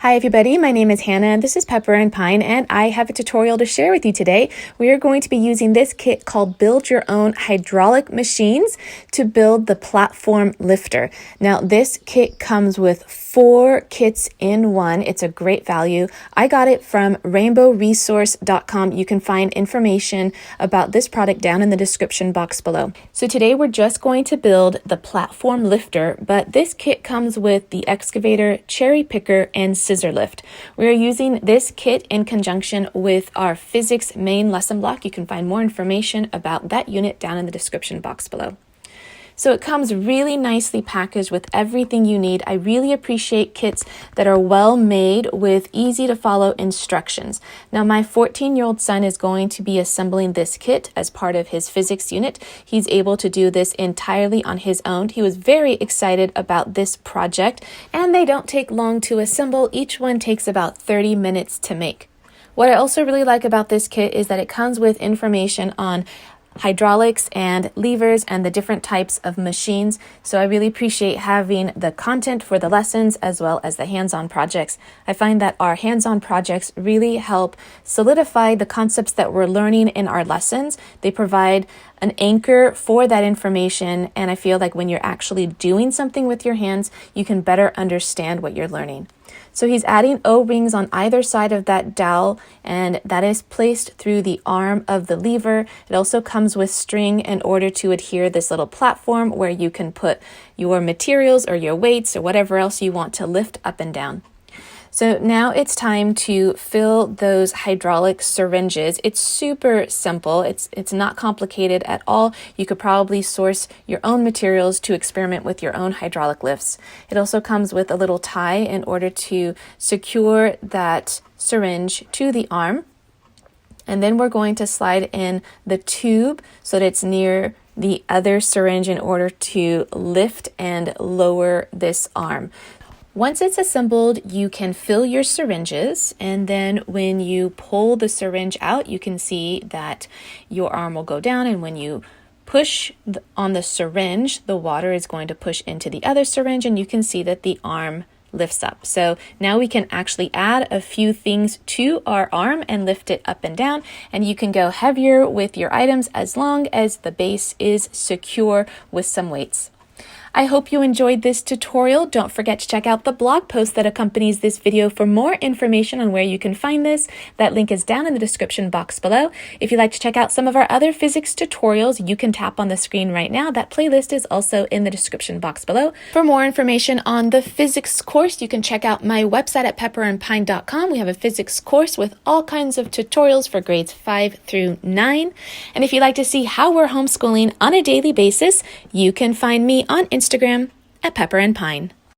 Hi everybody, my name is Hannah and this is Pepper and Pine, and I have a tutorial to share with you today. We are going to be using this kit called Build Your Own Hydraulic Machines to build the platform lifter. Now this kit comes with 4 kits in one. It's a great value. I got it from rainbowresource.com. You can find information about this product down in the description box below. So today we're just going to build the platform lifter, but this kit comes with the excavator, cherry picker, and scissor lift. We are using this kit in conjunction with our physics main lesson block. You can find more information about that unit down in the description box below. So it comes really nicely packaged with everything you need. I really appreciate kits that are well made with easy to follow instructions. Now my 14-year-old son is going to be assembling this kit as part of his physics unit. He's able to do this entirely on his own. He was very excited about this project, and they don't take long to assemble. Each one takes about 30 minutes to make. What I also really like about this kit is that it comes with information on hydraulics and levers and the different types of machines. So I really appreciate having the content for the lessons as well as the hands-on projects. I find that our hands-on projects really help solidify the concepts that we're learning in our lessons. They provide an anchor for that information, and I feel like when you're actually doing something with your hands, you can better understand what you're learning. So he's adding O-rings on either side of that dowel, and that is placed through the arm of the lever. It also comes with string in order to adhere this little platform where you can put your materials or your weights or whatever else you want to lift up and down. So now it's time to fill those hydraulic syringes. It's super simple. It's not complicated at all. You could probably source your own materials to experiment with your own hydraulic lifts. It also comes with a little tie in order to secure that syringe to the arm. And then we're going to slide in the tube so that it's near the other syringe in order to lift and lower this arm. Once it's assembled, you can fill your syringes, and then when you pull the syringe out, you can see that your arm will go down, and when you push on the syringe, the water is going to push into the other syringe, and you can see that the arm lifts up. So now we can actually add a few things to our arm and lift it up and down, and you can go heavier with your items as long as the base is secure with some weights. I hope you enjoyed this tutorial. Don't forget to check out the blog post that accompanies this video for more information on where you can find this. That link is down in the description box below. If you'd like to check out some of our other physics tutorials, you can tap on the screen right now. That playlist is also in the description box below. For more information on the physics course, you can check out my website at pepperandpine.com. We have a physics course with all kinds of tutorials for grades 5 through 9. And if you'd like to see how we're homeschooling on a daily basis, you can find me on Instagram at Pepper and Pine.